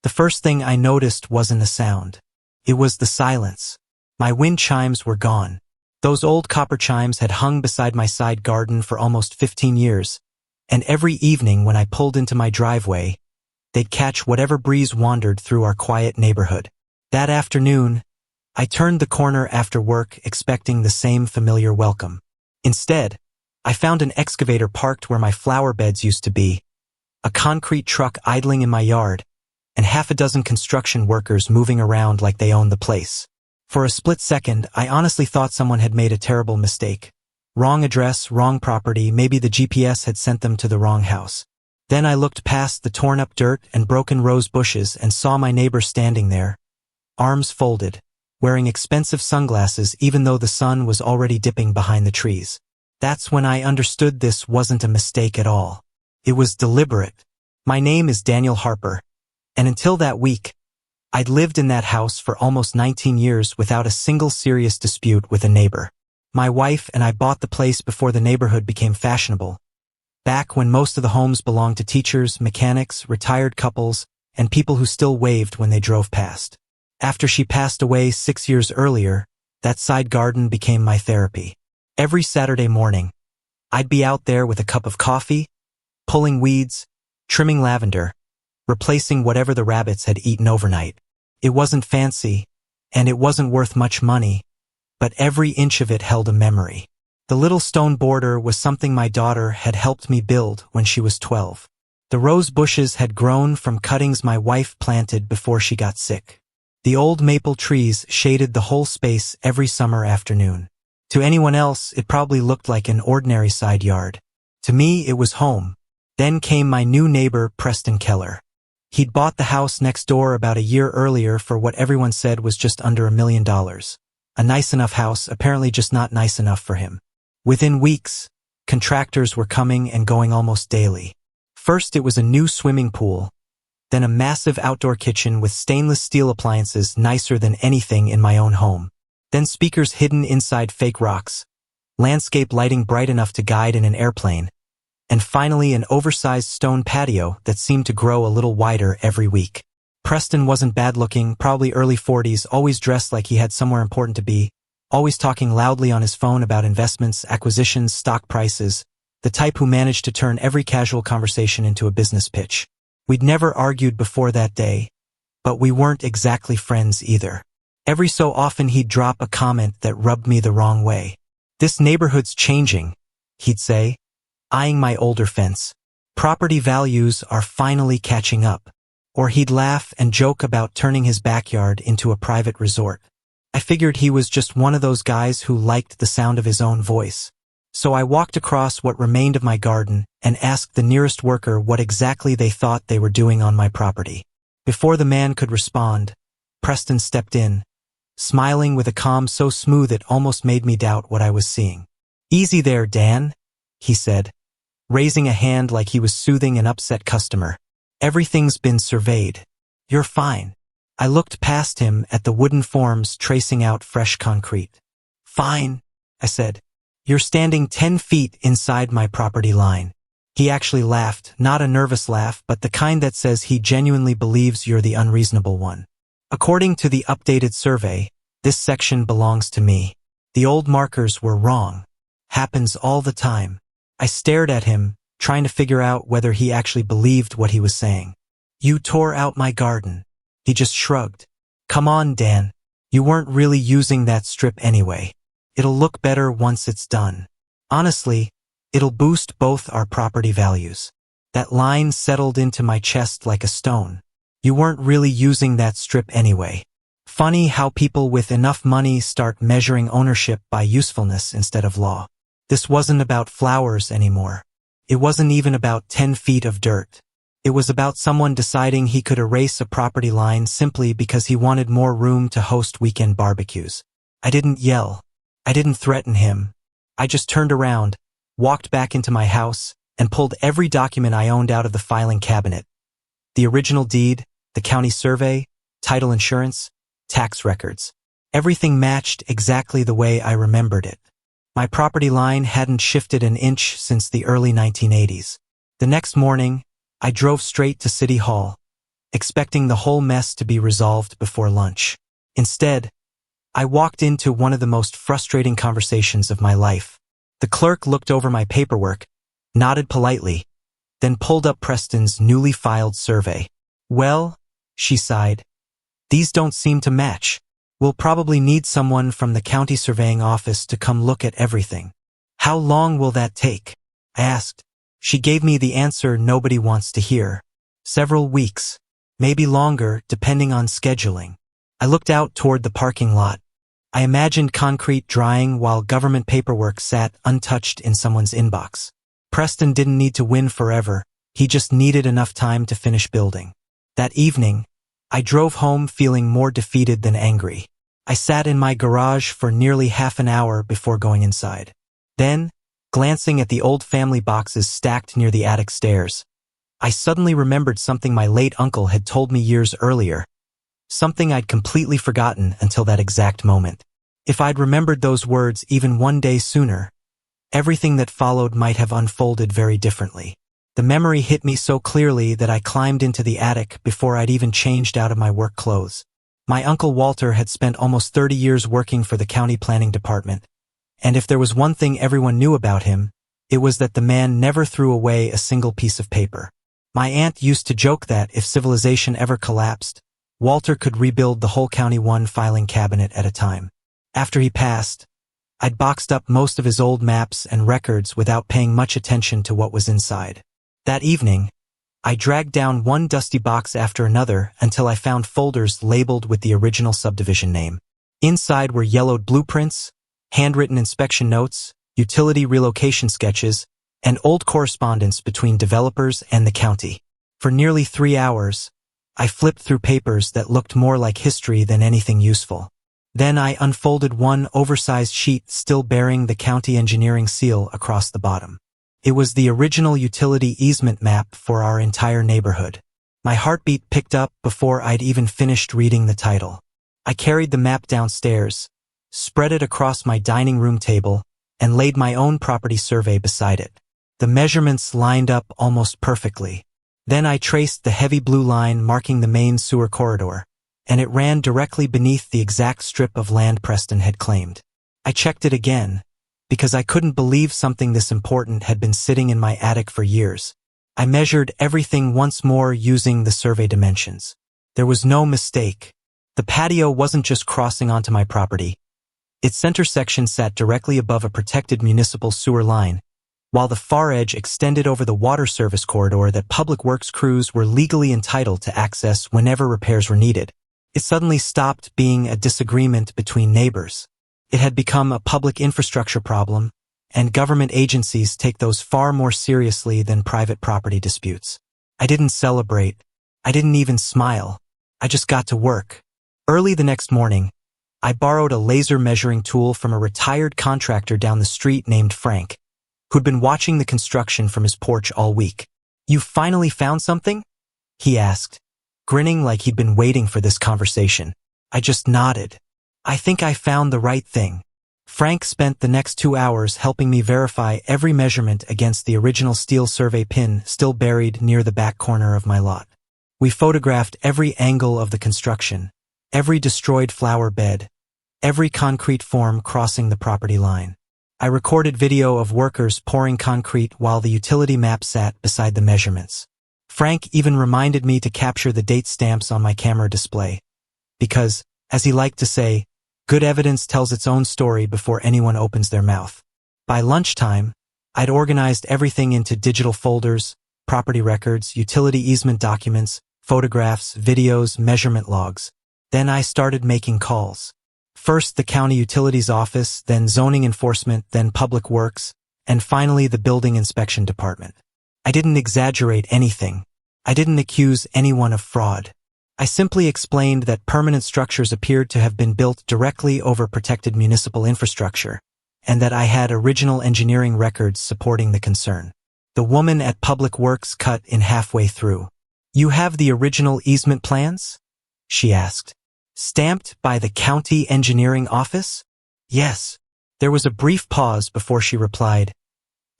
The first thing I noticed wasn't a sound. It was the silence. My wind chimes were gone. Those old copper chimes had hung beside my side garden for almost 15 years, and every evening when I pulled into my driveway, they'd catch whatever breeze wandered through our quiet neighborhood. That afternoon, I turned the corner after work expecting the same familiar welcome. Instead, I found an excavator parked where my flower beds used to be, a concrete truck idling in my yard, and half a dozen construction workers moving around like they owned the place. For a split second, I honestly thought someone had made a terrible mistake. Wrong address, wrong property, maybe the GPS had sent them to the wrong house. Then I looked past the torn-up dirt and broken rose bushes and saw my neighbor standing there, arms folded, wearing expensive sunglasses even though the sun was already dipping behind the trees. That's when I understood this wasn't a mistake at all. It was deliberate. My name is Daniel Harper, and until that week, I'd lived in that house for almost 19 years without a single serious dispute with a neighbor. My wife and I bought the place before the neighborhood became fashionable, back when most of the homes belonged to teachers, mechanics, retired couples, and people who still waved when they drove past. After she passed away 6 years earlier, that side garden became my therapy. Every Saturday morning, I'd be out there with a cup of coffee, pulling weeds, trimming lavender, replacing whatever the rabbits had eaten overnight. It wasn't fancy, and it wasn't worth much money, but every inch of it held a memory. The little stone border was something my daughter had helped me build when she was 12. The rose bushes had grown from cuttings my wife planted before she got sick. The old maple trees shaded the whole space every summer afternoon. To anyone else, it probably looked like an ordinary side yard. To me, it was home. Then came my new neighbor, Preston Keller. He'd bought the house next door about a year earlier for what everyone said was just under $1 million. A nice enough house, apparently just not nice enough for him. Within weeks, contractors were coming and going almost daily. First, it was a new swimming pool, then a massive outdoor kitchen with stainless steel appliances nicer than anything in my own home. Then speakers hidden inside fake rocks, landscape lighting bright enough to guide in an airplane, and finally an oversized stone patio that seemed to grow a little wider every week. Preston wasn't bad-looking, probably early 40s, always dressed like he had somewhere important to be, always talking loudly on his phone about investments, acquisitions, stock prices, the type who managed to turn every casual conversation into a business pitch. We'd never argued before that day, but we weren't exactly friends either. Every so often he'd drop a comment that rubbed me the wrong way. "This neighborhood's changing," he'd say, eyeing my older fence. "Property values are finally catching up." Or he'd laugh and joke about turning his backyard into a private resort. I figured he was just one of those guys who liked the sound of his own voice. So I walked across what remained of my garden and asked the nearest worker what exactly they thought they were doing on my property. Before the man could respond, Preston stepped in, smiling with a calm so smooth it almost made me doubt what I was seeing. "Easy there, Dan," he said, raising a hand like he was soothing an upset customer. "Everything's been surveyed. You're fine." I looked past him at the wooden forms tracing out fresh concrete. "Fine," I said. "You're standing 10 feet inside my property line." He actually laughed, not a nervous laugh, but the kind that says he genuinely believes you're the unreasonable one. "According to the updated survey, this section belongs to me. The old markers were wrong. Happens all the time." I stared at him, trying to figure out whether he actually believed what he was saying. "You tore out my garden." He just shrugged. "Come on, Dan. You weren't really using that strip anyway. It'll look better once it's done. Honestly, it'll boost both our property values." That line settled into my chest like a stone. You weren't really using that strip anyway. Funny how people with enough money start measuring ownership by usefulness instead of law. This wasn't about flowers anymore. It wasn't even about 10 feet of dirt. It was about someone deciding he could erase a property line simply because he wanted more room to host weekend barbecues. I didn't yell. I didn't threaten him. I just turned around, walked back into my house, and pulled every document I owned out of the filing cabinet. The original deed, the county survey, title insurance, tax records. Everything matched exactly the way I remembered it. My property line hadn't shifted an inch since the early 1980s. The next morning, I drove straight to City Hall, expecting the whole mess to be resolved before lunch. Instead, I walked into one of the most frustrating conversations of my life. The clerk looked over my paperwork, nodded politely, then pulled up Preston's newly filed survey. "Well," she sighed, "these don't seem to match. We'll probably need someone from the county surveying office to come look at everything." "How long will that take?" I asked. She gave me the answer nobody wants to hear. "Several weeks, maybe longer, depending on scheduling." I looked out toward the parking lot. I imagined concrete drying while government paperwork sat untouched in someone's inbox. Preston didn't need to win forever. He just needed enough time to finish building. That evening, I drove home feeling more defeated than angry. I sat in my garage for nearly half an hour before going inside. Then, glancing at the old family boxes stacked near the attic stairs, I suddenly remembered something my late uncle had told me years earlier. Something I'd completely forgotten until that exact moment. If I'd remembered those words even one day sooner, everything that followed might have unfolded very differently. The memory hit me so clearly that I climbed into the attic before I'd even changed out of my work clothes. My Uncle Walter had spent almost 30 years working for the county planning department, and if there was one thing everyone knew about him, it was that the man never threw away a single piece of paper. My aunt used to joke that if civilization ever collapsed, Walter could rebuild the whole county one filing cabinet at a time. After he passed, I'd boxed up most of his old maps and records without paying much attention to what was inside. That evening, I dragged down one dusty box after another until I found folders labeled with the original subdivision name. Inside were yellowed blueprints, handwritten inspection notes, utility relocation sketches, and old correspondence between developers and the county. For nearly 3 hours, I flipped through papers that looked more like history than anything useful. Then I unfolded one oversized sheet still bearing the county engineering seal across the bottom. It was the original utility easement map for our entire neighborhood. My heartbeat picked up before I'd even finished reading the title. I carried the map downstairs, spread it across my dining room table, and laid my own property survey beside it. The measurements lined up almost perfectly. Then I traced the heavy blue line marking the main sewer corridor, and it ran directly beneath the exact strip of land Preston had claimed. I checked it again, because I couldn't believe something this important had been sitting in my attic for years. I measured everything once more using the survey dimensions. There was no mistake. The patio wasn't just crossing onto my property. Its center section sat directly above a protected municipal sewer line, while the far edge extended over the water service corridor that public works crews were legally entitled to access whenever repairs were needed. It suddenly stopped being a disagreement between neighbors. It had become a public infrastructure problem, and government agencies take those far more seriously than private property disputes. I didn't celebrate. I didn't even smile. I just got to work. Early the next morning, I borrowed a laser measuring tool from a retired contractor down the street named Frank, who'd been watching the construction from his porch all week. "You finally found something?" he asked, grinning like he'd been waiting for this conversation. I just nodded. "I think I found the right thing." Frank spent the next 2 hours helping me verify every measurement against the original steel survey pin still buried near the back corner of my lot. We photographed every angle of the construction, every destroyed flower bed, every concrete form crossing the property line. I recorded video of workers pouring concrete while the utility map sat beside the measurements. Frank even reminded me to capture the date stamps on my camera display, because, as he liked to say, good evidence tells its own story before anyone opens their mouth. By lunchtime, I'd organized everything into digital folders, property records, utility easement documents, photographs, videos, measurement logs. Then I started making calls. First the county utilities office, then zoning enforcement, then public works, and finally the building inspection department. I didn't exaggerate anything. I didn't accuse anyone of fraud. I simply explained that permanent structures appeared to have been built directly over protected municipal infrastructure, and that I had original engineering records supporting the concern. The woman at Public Works cut in halfway through. "You have the original easement plans?" she asked. "Stamped by the county engineering office?" "Yes." There was a brief pause before she replied,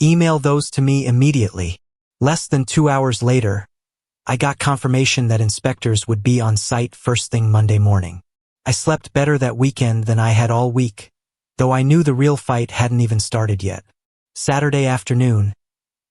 "Email those to me immediately." Less than 2 hours later, I got confirmation that inspectors would be on site first thing Monday morning. I slept better that weekend than I had all week, though I knew the real fight hadn't even started yet. Saturday afternoon,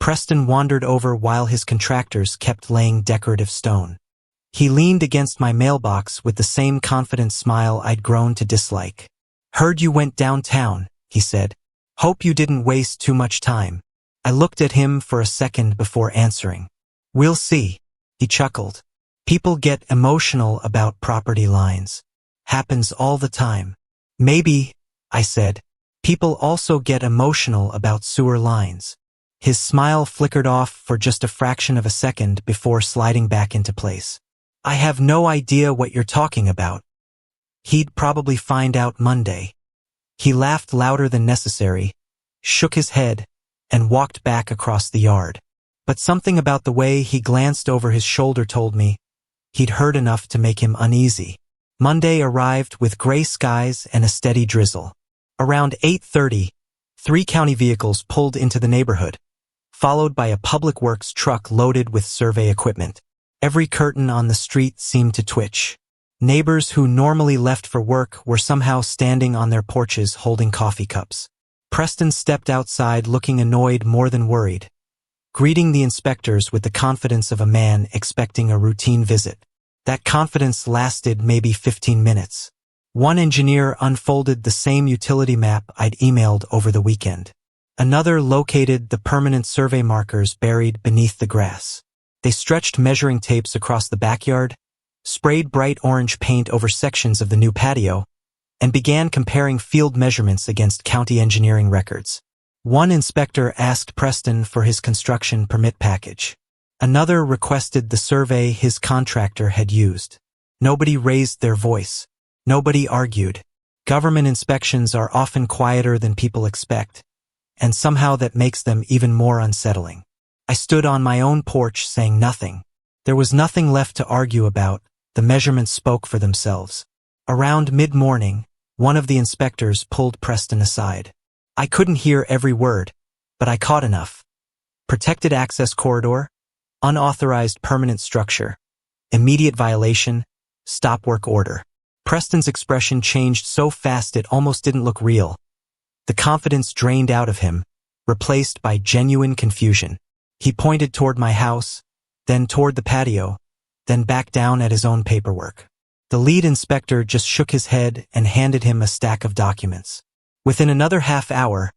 Preston wandered over while his contractors kept laying decorative stone. He leaned against my mailbox with the same confident smile I'd grown to dislike. "Heard you went downtown," he said. "Hope you didn't waste too much time." I looked at him for a second before answering. "We'll see," he chuckled. "People get emotional about property lines. Happens all the time." "Maybe," I said. "People also get emotional about sewer lines." His smile flickered off for just a fraction of a second before sliding back into place. "I have no idea what you're talking about." He'd probably find out Monday. He laughed louder than necessary, shook his head, and walked back across the yard. But something about the way he glanced over his shoulder told me he'd heard enough to make him uneasy. Monday arrived with gray skies and a steady drizzle. Around 8:30, 3 county vehicles pulled into the neighborhood, followed by a public works truck loaded with survey equipment. Every curtain on the street seemed to twitch. Neighbors who normally left for work were somehow standing on their porches holding coffee cups. Preston stepped outside looking annoyed more than worried, greeting the inspectors with the confidence of a man expecting a routine visit. That confidence lasted maybe 15 minutes. One engineer unfolded the same utility map I'd emailed over the weekend. Another located the permanent survey markers buried beneath the grass. They stretched measuring tapes across the backyard, sprayed bright orange paint over sections of the new patio, and began comparing field measurements against county engineering records. One inspector asked Preston for his construction permit package. Another requested the survey his contractor had used. Nobody raised their voice. Nobody argued. Government inspections are often quieter than people expect, and somehow that makes them even more unsettling. I stood on my own porch saying nothing. There was nothing left to argue about. The measurements spoke for themselves. Around mid-morning, one of the inspectors pulled Preston aside. I couldn't hear every word, but I caught enough. Protected access corridor, unauthorized permanent structure, immediate violation, stop work order. Preston's expression changed so fast it almost didn't look real. The confidence drained out of him, replaced by genuine confusion. He pointed toward my house, then toward the patio, then back down at his own paperwork. The lead inspector just shook his head and handed him a stack of documents. Within another half hour,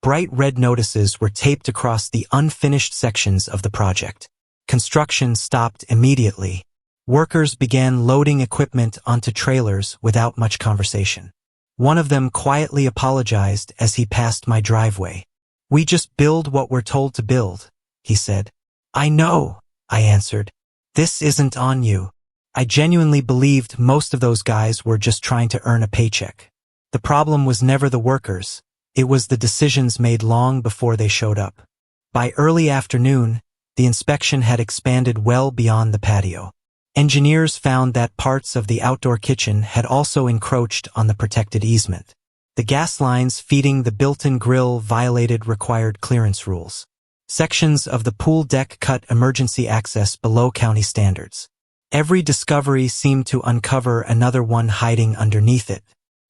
bright red notices were taped across the unfinished sections of the project. Construction stopped immediately. Workers began loading equipment onto trailers without much conversation. One of them quietly apologized as he passed my driveway. "We just build what we're told to build," he said. "I know," I answered. "This isn't on you." I genuinely believed most of those guys were just trying to earn a paycheck. The problem was never the workers. It was the decisions made long before they showed up. By early afternoon, the inspection had expanded well beyond the patio. Engineers found that parts of the outdoor kitchen had also encroached on the protected easement. The gas lines feeding the built-in grill violated required clearance rules. Sections of the pool deck cut emergency access below county standards. Every discovery seemed to uncover another one hiding underneath it.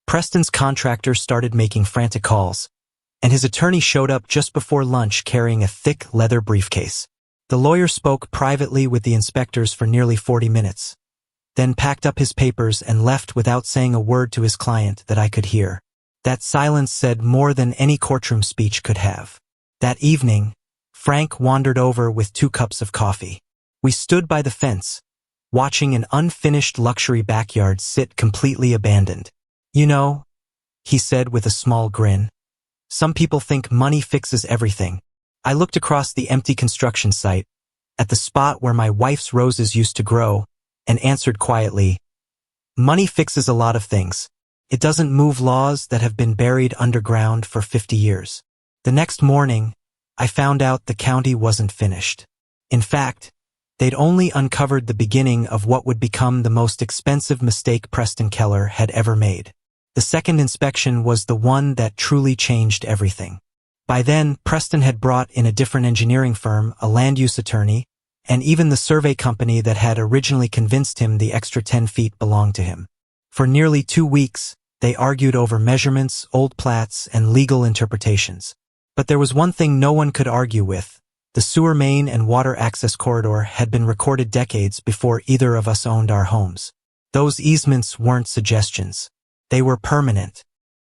Preston's contractor started making frantic calls, and his attorney showed up just before lunch carrying a thick leather briefcase. The lawyer spoke privately with the inspectors for nearly 40 minutes, then packed up his papers and left without saying a word to his client that I could hear. That silence said more than any courtroom speech could have. That evening, Frank wandered over with 2 cups of coffee. We stood by the fence, watching an unfinished luxury backyard sit completely abandoned. "You know," he said with a small grin, "some people think money fixes everything." I looked across the empty construction site, at the spot where my wife's roses used to grow, and answered quietly, "Money fixes a lot of things. It doesn't move laws that have been buried underground for 50 years. The next morning, I found out the county wasn't finished. In fact, they'd only uncovered the beginning of what would become the most expensive mistake Preston Keller had ever made. The second inspection was the one that truly changed everything. By then, Preston had brought in a different engineering firm, a land use attorney, and even the survey company that had originally convinced him the extra 10 feet belonged to him. For nearly 2 weeks, they argued over measurements, old plats, and legal interpretations. But there was one thing no one could argue with. The sewer main and water access corridor had been recorded decades before either of us owned our homes. Those easements weren't suggestions. They were permanent.